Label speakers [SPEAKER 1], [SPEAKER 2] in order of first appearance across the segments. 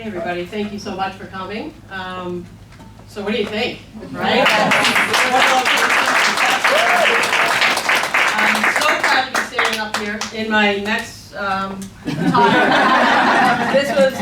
[SPEAKER 1] everybody, thank you so much for coming. So what do you think, right? I'm so proud to be standing up here in my Mets attire. This was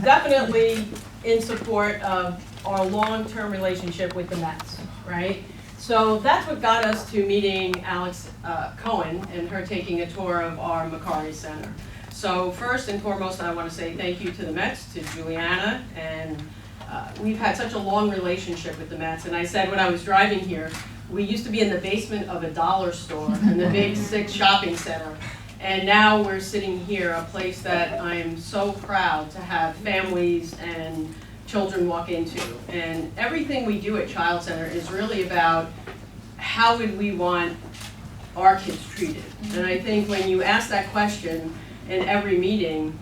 [SPEAKER 1] definitely in support of our long-term relationship with the Mets, right? So that's what got us to meeting Alex Cohen and her taking a tour of our Macari Center. So first and foremost, I want to say thank you to the Mets, to Juliana, and we've had such a long relationship with the Mets. And I said when I was driving here, we used to be in the basement of a dollar store in the Big Six shopping center. And now we're sitting here, a place that I'm so proud to have families and children walk into. And everything we do at Child Center is really about how would we want our kids treated. And I think when you ask that question in every meeting,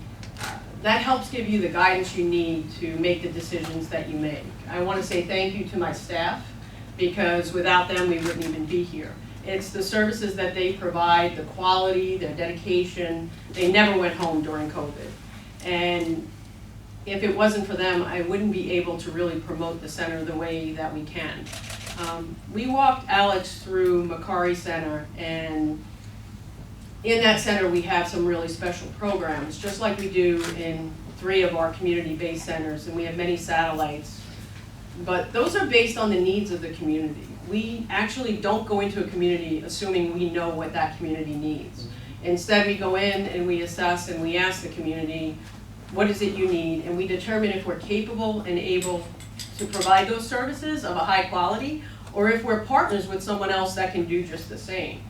[SPEAKER 1] that helps give you the guidance you need to make the decisions that you make. I want to say thank you to my staff, because without them we wouldn't even be here. It's the services that they provide, the quality, their dedication. They never went home during COVID. And if it wasn't for them, I wouldn't be able to really promote the center the way that we can. We walked Alex through Macari Center, and in that center we have some really special programs, just like we do in 3 of our community-based centers, and we have many satellites. But those are based on the needs of the community. We actually don't go into a community assuming we know what that community needs. Instead, we go in and we assess and we ask the community, what is it you need? And we determine if we're capable and able to provide those services of a high quality, or if we're partners with someone else that can do just the same.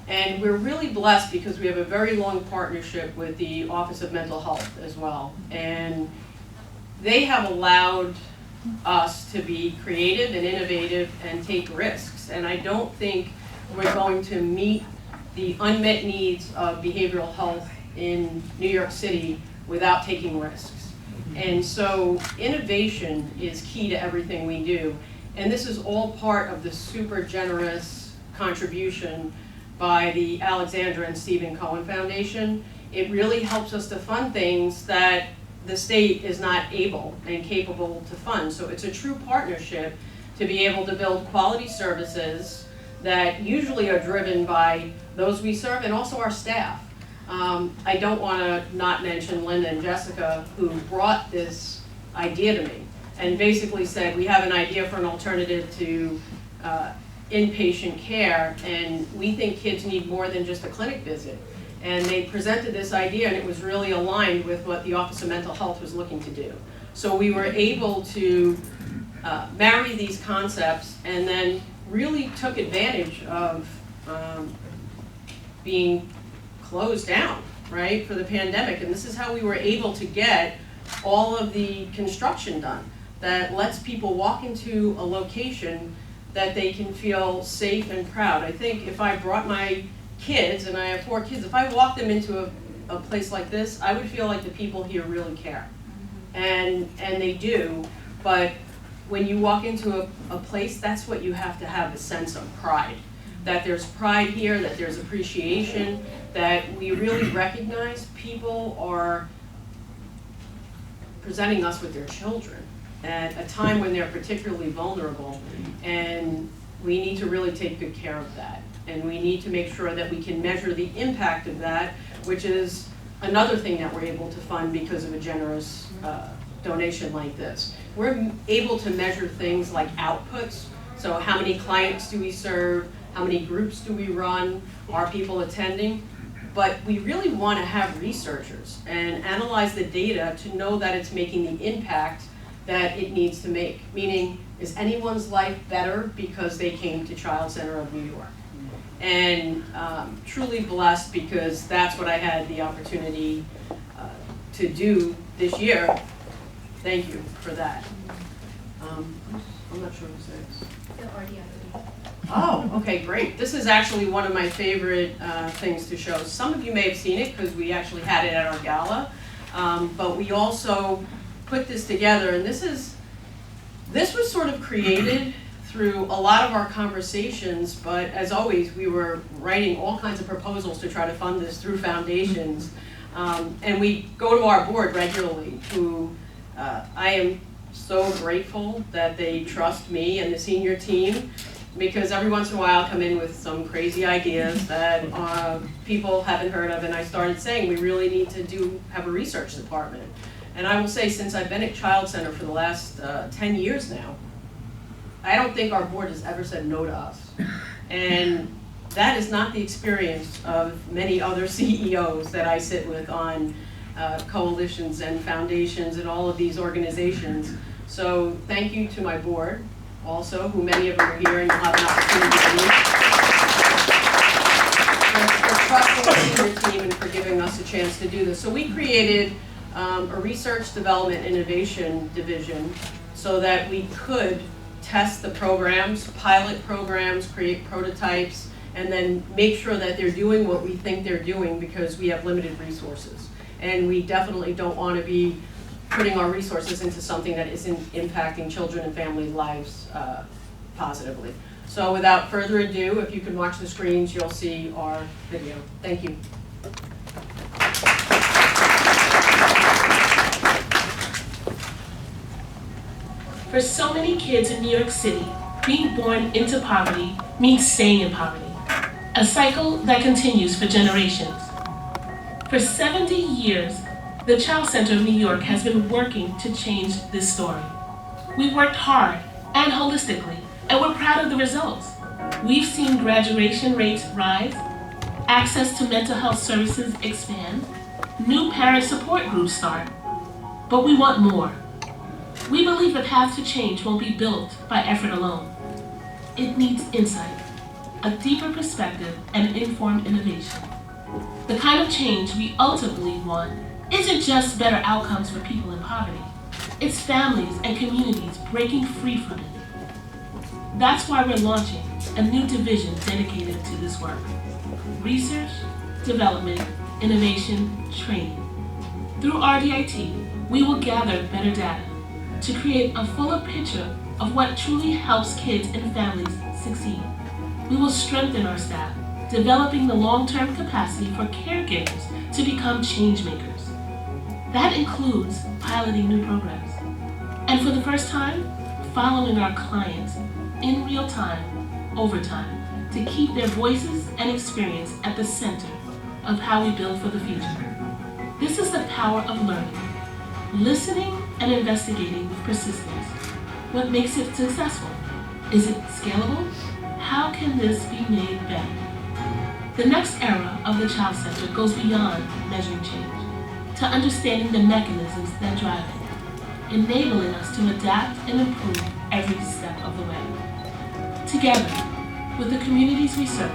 [SPEAKER 1] And we're really blessed because we have a very long partnership with the Office of Mental Health as well. And they have allowed us to be creative and innovative and take risks. And I don't think we're going to meet the unmet needs of behavioral health in New York City without taking risks. And so innovation is key to everything we do. And this is all part of the super generous contribution by the Alexandra and Stephen Cohen Foundation. It really helps us to fund things that the state is not able and capable to fund. So it's a true partnership to be able to build quality services that usually are driven by those we serve and also our staff. I don't want to not mention Linda and Jessica, who brought this idea to me and basically said, we have an idea for an alternative to inpatient care, and we think kids need more than just a clinic visit. And they presented this idea, and it was really aligned with what the Office of Mental Health was looking to do. So we were able to marry these concepts and then really took advantage of being closed down, right, for the pandemic. And this is how we were able to get all of the construction done that lets people walk into a location that they can feel safe and proud. I think if I brought my kids, and I have 4 kids, if I walked them into a place like this, I would feel like the people here really care. And they do, but when you walk into a place, that's what you have to have, a sense of pride. That there's pride here, that there's appreciation, that we really recognize people are presenting us with their children at a time when they're particularly vulnerable, and we need to really take good care of that. And we need to make sure that we can measure the impact of that, which is another thing that we're able to fund because of a generous donation like this. We're able to measure things like outputs. So how many clients do we serve? How many groups do we run? Are people attending? But we really want to have researchers and analyze the data to know that it's making the impact that it needs to make. Meaning, is anyone's life better because they came to Child Center of New York? And truly blessed, because that's what I had the opportunity to do this year. Thank you for that. I'm not sure who's next. Oh, okay, great. This is actually one of my favorite things to show. Some of you may have seen it because we actually had it at our gala, but we also put this together, and this was sort of created through a lot of our conversations, but as always, we were writing all kinds of proposals to try to fund this through foundations. And we go to our board regularly, who I am so grateful that they trust me and the senior team, because every once in a while I come in with some crazy ideas that people haven't heard of, and I started saying we really need to have a research department. And I will say, since I've been at Child Center for the last 10 years now, I don't think our board has ever said no to us. And that is not the experience of many other CEOs that I sit with on coalitions and foundations and all of these organizations. So thank you to my board also, who many of them are here and you'll have an opportunity to meet. For trusting the senior team and for giving us a chance to do this. So we created a research development innovation division so that we could test the programs, pilot programs, create prototypes, and then make sure that they're doing what we think they're doing, because we have limited resources. And we definitely don't want to be putting our resources into something that isn't impacting children and families' lives positively. So without further ado, if you can watch the screens, you'll see our video. Thank you.
[SPEAKER 2] For so many kids in New York City, being born into poverty means staying in poverty, a cycle that continues for generations. For 70 years, the Child Center of New York has been working to change this story. We've worked hard and holistically, and we're proud of the results. We've seen graduation rates rise, access to mental health services expand, new parent support groups start, but we want more. We believe the path to change won't be built by effort alone. It needs insight, a deeper perspective, and informed innovation. The kind of change we ultimately want isn't just better outcomes for people in poverty. It's families and communities breaking free from it. That's why we're launching a new division dedicated to this work. Research, development, innovation, training. Through RDIT, we will gather better data to create a fuller picture of what truly helps kids and families succeed. We will strengthen our staff, developing the long-term capacity for caregivers to become change makers. That includes piloting new programs. And for the first time, following our clients in real time, over time, to keep their voices and experience at the center of how we build for the future. This is the power of learning, listening and investigating with persistence. What makes it successful? Is it scalable? How can this be made better? The next era of the Child Center goes beyond measuring change to understanding the mechanisms that drive it, enabling us to adapt and improve every step of the way. Together, with the communities we serve,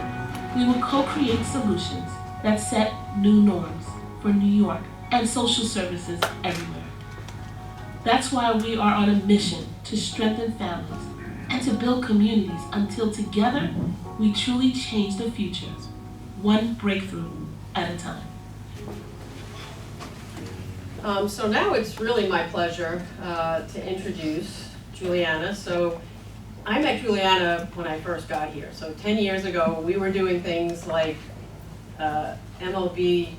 [SPEAKER 2] we will co-create solutions that set new norms for New York and social services everywhere. That's why we are on a mission to strengthen families and to build communities until together we truly change the future, one breakthrough at a time.
[SPEAKER 1] So now it's really my pleasure to introduce Juliana. So I met Juliana when I first got here. So 10 years ago, we were doing things like MLB,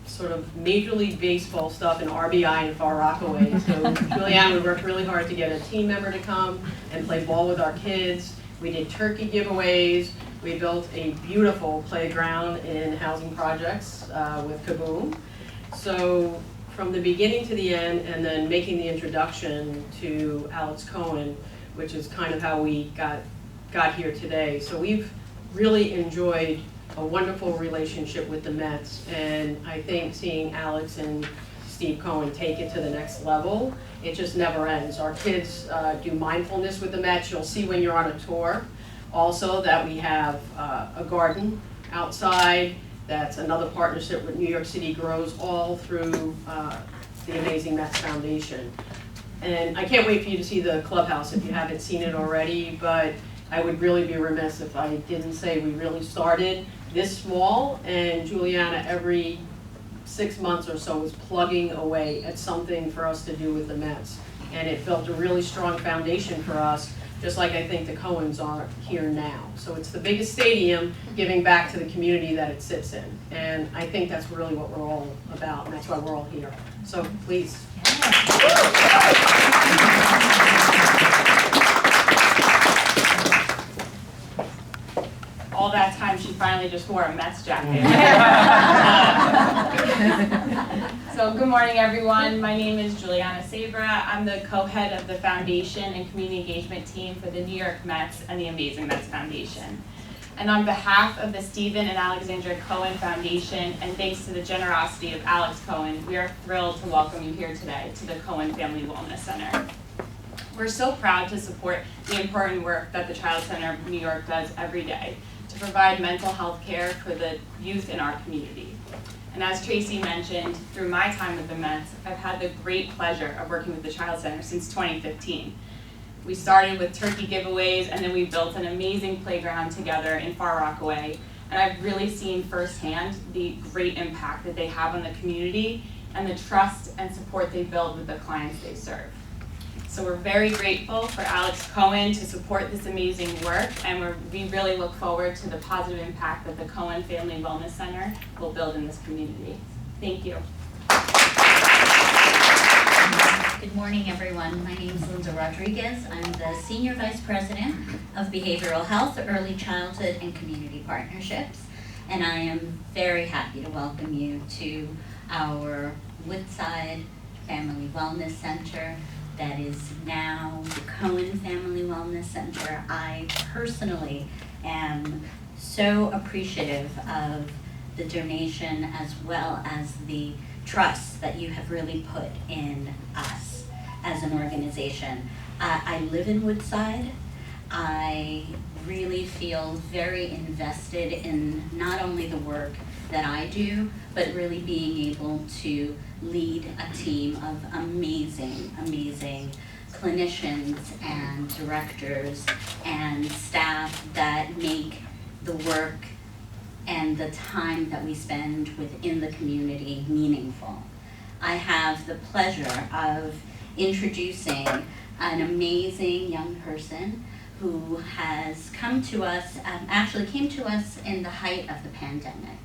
[SPEAKER 1] sort of Major League Baseball stuff in RBI in Far Rockaway. So Juliana, we worked really hard to get a team member to come and play ball with our kids. We did turkey giveaways. We built a beautiful playground in housing projects with Kaboom. So from the beginning to the end, and then making the introduction to Alex Cohen, which is kind of how we got here today. So we've really enjoyed a wonderful relationship with the Mets, and I think seeing Alex and Steve Cohen take it to the next level, it just never ends. Our kids do mindfulness with the Mets. You'll see when you're on a tour also that we have a garden outside. That's another partnership with New York City Grows, all through the amazing Mets Foundation. And I can't wait for you to see the clubhouse if you haven't seen it already, but I would really be remiss if I didn't say we really started this small, and Juliana every 6 months or so is plugging away at something for us to do with the Mets. And it built a really strong foundation for us, just like I think the Cohens are here now. So it's the biggest stadium giving back to the community that it sits in. And I think that's really what we're all about, and that's why we're all here. So please.
[SPEAKER 3] finally just wore a Mets jacket. So good morning, everyone. My name is Juliana Sabra. I'm the co-head of the foundation and community engagement team for the New York Mets and the Amazing Mets Foundation. And on behalf of the Stephen and Alexandra Cohen Foundation, and thanks to the generosity of Alex Cohen, we are thrilled to welcome you here today to the Cohen Family Wellness Center. We're so proud to support the important work that the Child Center of New York does every day to provide mental health care for the youth in our community. And as Traci mentioned, through my time with the Mets, I've had the great pleasure of working with the Child Center since 2015. We started with turkey giveaways, and then we built an amazing playground together in Far Rockaway. And I've really seen firsthand the great impact that they have on the community and the trust and support they build with the clients they serve. So we're very grateful for Alex Cohen to support this amazing work, and we really look forward to the positive impact that the Cohen Family Wellness Center will build in this community. Thank you.
[SPEAKER 4] Good morning, everyone. My name is Linda Rodriquez. I'm the Senior Vice President of Behavioral Health, Early Childhood, and Community Partnerships. And I am very happy to welcome you to our Woodside Family Wellness Center that is now the Cohen Family Wellness Center. I personally am so appreciative of the donation as well as the trust that you have really put in us as an organization. I live in Woodside. I really feel very invested in not only the work that I do, but really being able to lead a team of amazing, amazing clinicians and directors and staff that make the work and the time that we spend within the community meaningful. I have the pleasure of introducing an amazing young person who has come to us, actually came to us in the height of the pandemic,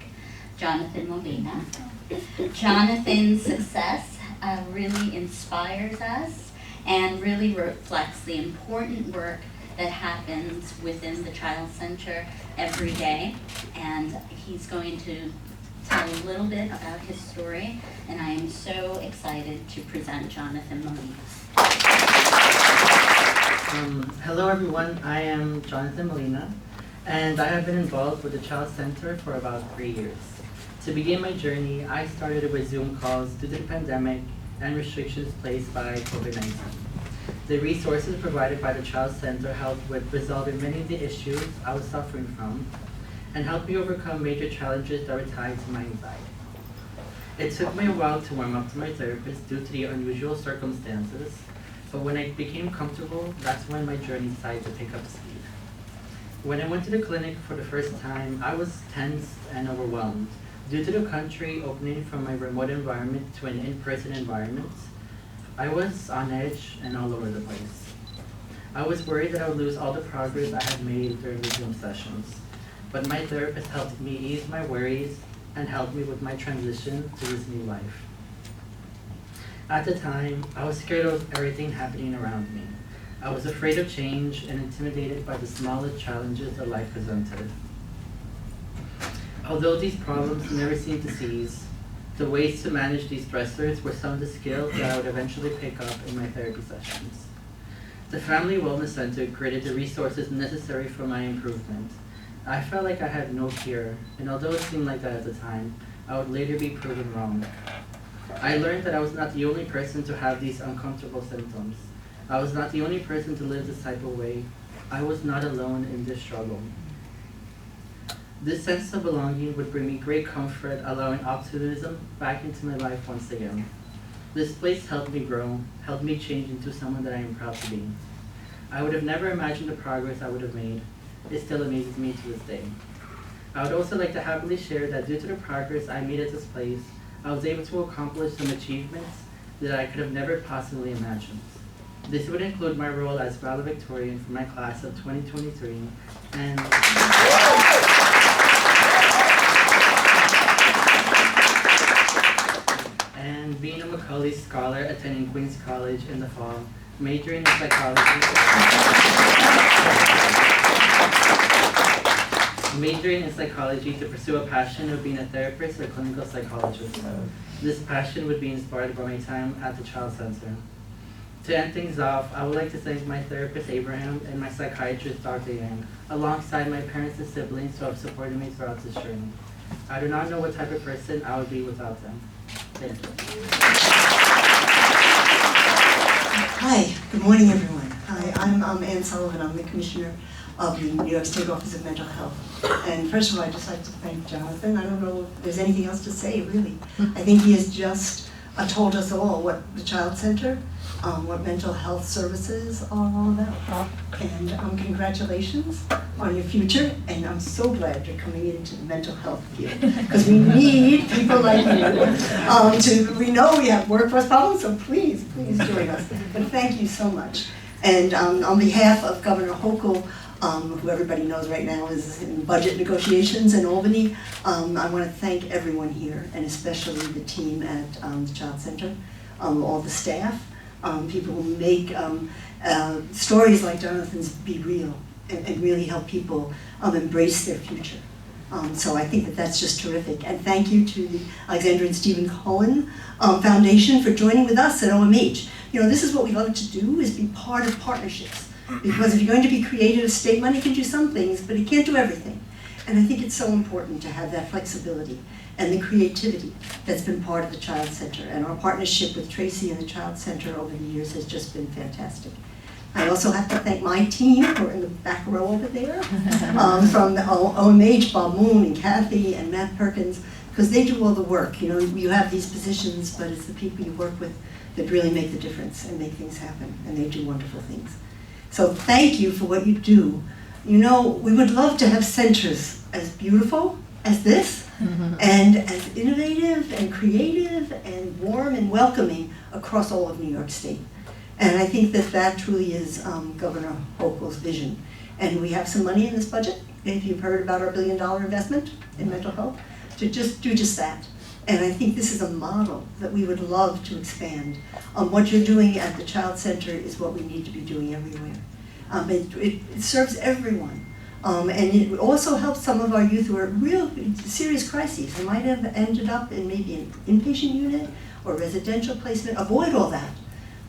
[SPEAKER 4] Jonathan Molina. Jonathan's success really inspires us and really reflects the important work that happens within the Child Center every day. And he's going to tell a little bit about his story, and I am so excited to present Jonathan Molina.
[SPEAKER 5] Hello everyone, I am Jonathan Molina, and I have been involved with the Child Center for about 3 years. To begin my journey, I started with Zoom calls due to the pandemic and restrictions placed by COVID-19. The resources provided by the Child Center helped with resolving many of the issues I was suffering from and helped me overcome major challenges that were tied to my anxiety. It took me a while to warm up to my therapist due to the unusual circumstances, but when I became comfortable, that's when my journey decided to pick up speed. When I went to the clinic for the first time, I was tense and overwhelmed due to the country opening from my remote environment to an in-person environment. I was on edge and all over the place. I was worried that I would lose all the progress I had made during the Zoom sessions, but my therapist helped me ease my worries and helped me with my transition to this new life. At the time, I was scared of everything happening around me. I was afraid of change and intimidated by the smallest challenges that life presented. Although these problems never seemed to cease, the ways to manage these stressors were some of the skills that I would eventually pick up in my therapy sessions. The Family Wellness Center created the resources necessary for my improvement. I felt like I had no cure, and although it seemed like that at the time, I would later be proven wrong. I learned that I was not the only person to have these uncomfortable symptoms. I was not the only person to live this type of way. I was not alone in this struggle. This sense of belonging would bring me great comfort, allowing optimism back into my life once again. This place helped me grow, helped me change into someone that I am proud to be. I would have never imagined the progress I would have made. It still amazes me to this day. I would also like to happily share that due to the progress I made at this place, I was able to accomplish some achievements that I could have never possibly imagined. This would include my role as valedictorian for my class of 2023 and being a Macaulay Scholar attending Queens College in the fall, majoring in psychology. majoring in psychology to pursue a passion of being a therapist or clinical psychologist. This passion would be inspired by my time at the Child Center. To end things off, I would like to thank my therapist Abraham and my psychiatrist Dr. Yang, alongside my parents and siblings who have supported me throughout this journey. I do not know what type of person I would be without them. Thank you.
[SPEAKER 6] Hi, good morning everyone. Hi, I'm Ann Sullivan. I'm the Commissioner of the New York State Office of Mental Health. And first of all, I'd just like to thank Jonathan. I don't know if there's anything else to say, really. I think he has just told us all what the Child Center, what mental health services are all about. And congratulations on your future, and I'm so glad you're coming into the mental health field, because we need people like you. We know we have workforce problems, so please join us. But thank you so much. And on behalf of Governor Hochul, who everybody knows right now is in budget negotiations in Albany, I want to thank everyone here, and especially the team at the Child Center, all the staff, people who make stories like Jonathan's be real and really help people embrace their future. So I think that that's just terrific. And thank you to the Alexandra and Stephen Cohen Foundation for joining with us at OMH. You know, this is what we love to do, is be part of partnerships. Because if you're going to be creative, state money can do some things, but it can't do everything. And I think it's so important to have that flexibility and the creativity that's been part of the Child Center. And our partnership with Traci and the Child Center over the years has just been fantastic. I also have to thank my team, who are in the back row over there, from the OMH, Bob Moon and Kathy and Matt Perkins, because they do all the work. You know, you have these positions, but it's the people you work with that really make the difference and make things happen, and they do wonderful things. So thank you for what you do. You know, we would love to have centers as beautiful as this, and as innovative and creative and warm and welcoming across all of New York State. And I think that that truly is Governor Hochul's vision. And we have some money in this budget, if you've heard about our $1 billion investment in mental health, to just do just that. And I think this is a model that we would love to expand. What you're doing at the Child Center is what we need to be doing everywhere. It serves everyone. And it also helps some of our youth who are real serious crises, who might have ended up in maybe an inpatient unit or residential placement. Avoid all that,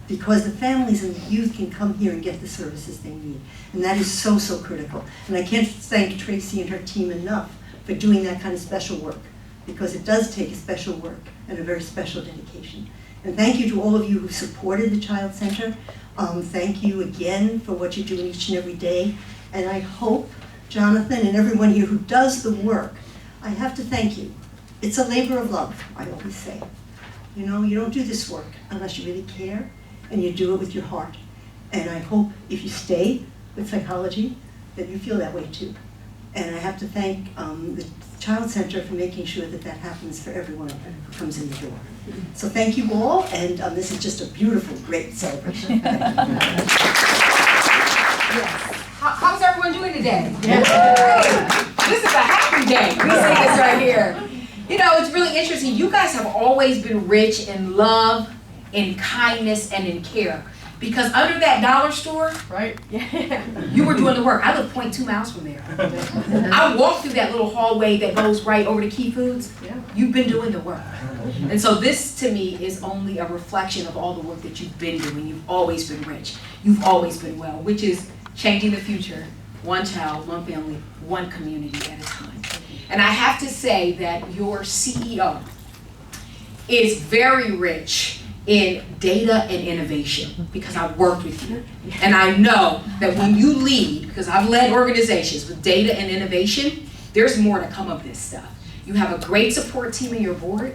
[SPEAKER 6] because the families and the youth can come here and get the services they need. And that is so, so critical. And I can't thank Traci and her team enough for doing that kind of special work, because it does take a special work and a very special dedication. And thank you to all of you who supported the Child Center. Thank you again for what you're doing each and every day. And I hope, Jonathan and everyone here who does the work, I have to thank you. It's a labor of love, I always say. You know, you don't do this work unless you really care, and you do it with your heart. And I hope if you stay with psychology, that you feel that way too. And I have to thank the Child Center for making sure that that happens for everyone who comes in the door. So thank you all, and this is just a beautiful, great celebration.
[SPEAKER 7] Yes. How's everyone doing today? This is a happy day. We say this right here. You know, it's really interesting. You guys have always been rich in love, in kindness, and in care. Because under that dollar store, right, you were doing the work. I live 0.2 miles from there. I walked through that little hallway that goes right over to Key Foods. You've been doing the work. And so this, to me, is only a reflection of all the work that you've been doing. You've always been rich. You've always been well, which is changing the future, one child, one family, one community at a time. And I have to say that your CEO is very rich in data and innovation, because I've worked with you. And I know that when you lead, because I've led organizations with data and innovation, there's more to come of this stuff. You have a great support team in your board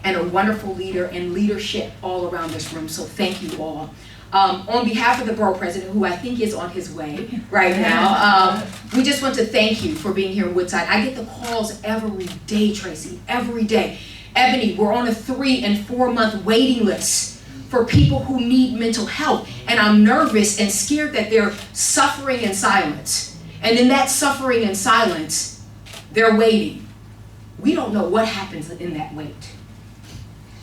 [SPEAKER 7] and a wonderful leader and leadership all around this room, so thank you all. On behalf of the borough president, who I think is on his way right now, we just want to thank you for being here in Woodside. I get the calls every day, Traci, every day. Ebony, we're on a 3- and 4-month waiting list for people who need mental health. And I'm nervous and scared that they're suffering in silence. And in that suffering and silence, they're waiting. We don't know what happens in that wait.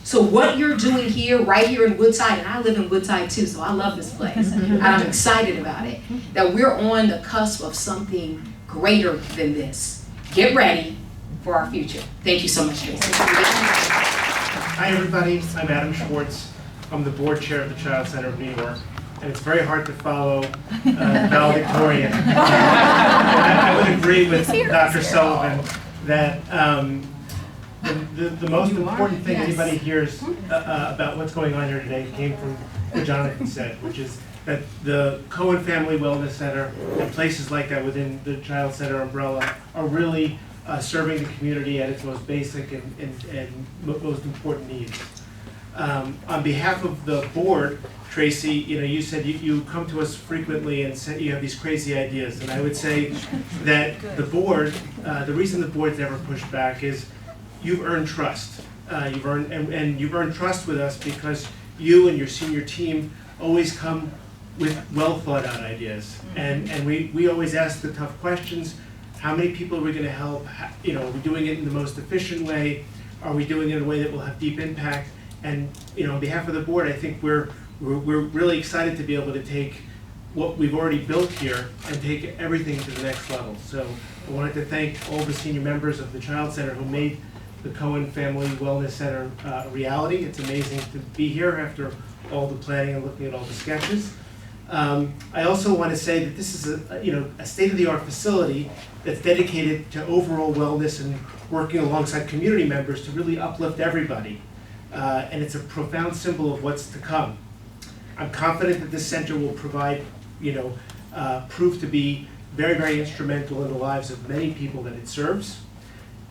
[SPEAKER 7] So what you're doing here, right here in Woodside, and I live in Woodside too, so I love this place. And I'm excited about it, that we're on the cusp of something greater than this. get ready for our future. Thank you so much, Traci.
[SPEAKER 8] Hi everybody, I'm Adam Schwartz. I'm the board chair of the Child Center of New York, and it's very hard to follow valedictorian. I would agree with Dr. Sullivan that the most important thing anybody hears about what's going on here today came from what Jonathan said, which is that the Cohen Family Wellness Center and places like that within the Child Center umbrella are really serving the community at its most basic and most important needs. On behalf of the board, Traci, you said you come to us frequently and say you have these crazy ideas, and I would say that the board, the reason the board's never pushed back is you've earned trust. You've earned trust with us because you and your senior team always come with well thought out ideas, and we always ask the tough questions. How many people are we going to help? Are we doing it in the most efficient way? Are we doing it in a way that will have deep impact? And on behalf of the board, I think we're really excited to be able to take what we've already built here and take everything to the next level. So I wanted to thank all the senior members of the Child Center who made the Cohen Family Wellness Center a reality. It's amazing to be here after all the planning and looking at all the sketches. I also want to say that this is a state-of-the-art facility that's dedicated to overall wellness and working alongside community members to really uplift everybody. And it's a profound symbol of what's to come. I'm confident that this center will provide, prove to be very, very instrumental in the lives of many people that it serves.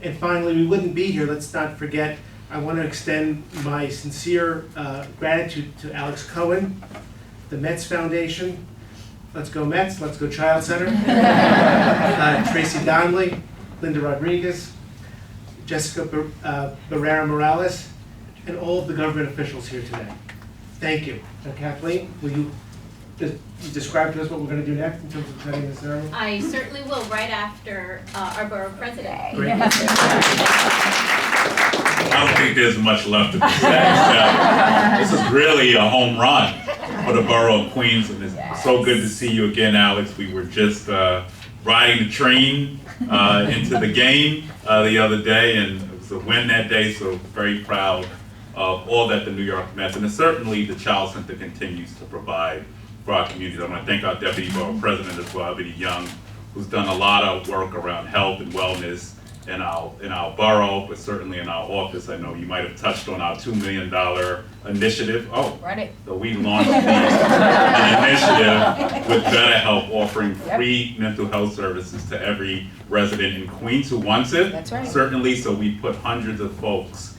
[SPEAKER 8] And finally, we wouldn't be here, let's not forget, I want to extend my sincere gratitude to Alex Cohen, the Mets Foundation, let's go Mets, let's go Child Center, Traci Donnelly, Linda Rodriquez, Jessica Barrera Morales, and all of the government officials here today. Thank you. And Kathleen, will you describe to us what we're going to do next in terms of setting the ceremony?
[SPEAKER 9] I certainly will, right after our borough president.
[SPEAKER 8] Great.
[SPEAKER 10] I don't think there's much left to be said. This is really a home run for the borough of Queens, and it's so good to see you again, Alex. We were just riding the train into the game the other day, and it was a win that day, so very proud of all that the New York Mets, and certainly the Child Center continues to provide for our community. I want to thank our Deputy Borough President as well, Ebony Young, who's done a lot of work around health and wellness in our borough, but certainly in our office. I know you might have touched on our $2 million initiative. Oh, right. So we launched an initiative with BetterHelp, offering free mental health services to every resident in Queens who wants it. That's right. Certainly, so we put hundreds of folks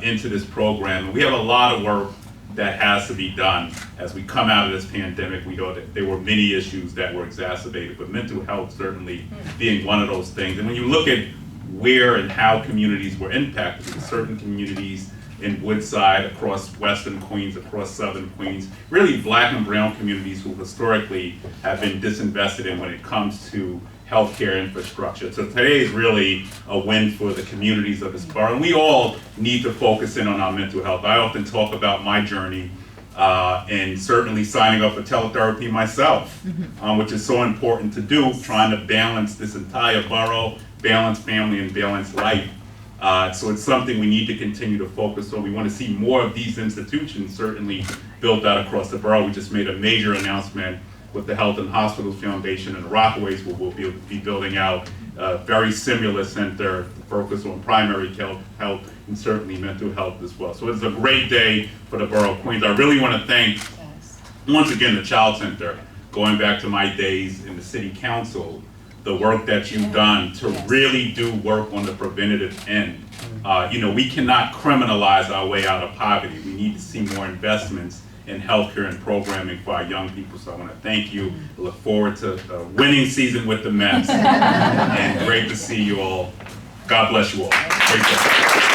[SPEAKER 10] into this program. And we have a lot of work that has to be done as we come out of this pandemic. We know that there were many issues that were exacerbated, but mental health certainly being one of those things. And when you look at where and how communities were impacted, in certain communities in Woodside, across Western Queens, across Southern Queens, really Black and brown communities who historically have been disinvested in when it comes to healthcare infrastructure. So today is really a win for the communities of this borough, and we all need to focus in on our mental health. I often talk about my journey and certainly signing up for teletherapy myself, which is so important to do, trying to balance this entire borough, balance family and balance life. So it's something we need to continue to focus on. We want to see more of these institutions certainly built out across the borough. We just made a major announcement with the Health and Hospitals Foundation and the Rockaways, where we'll be building out a very similar center focused on primary health and certainly mental health as well. So it's a great day for the Borough of Queens. I really want to thank, once again, the Child Center, going back to my days in the City Council, the work that you've done to really do work on the preventative end. We cannot criminalize our way out of poverty. We need to see more investments in healthcare and programming for our young people. So I want to thank you. I look forward to a winning season with the Mets. And great to see you all. God bless you all. Great job.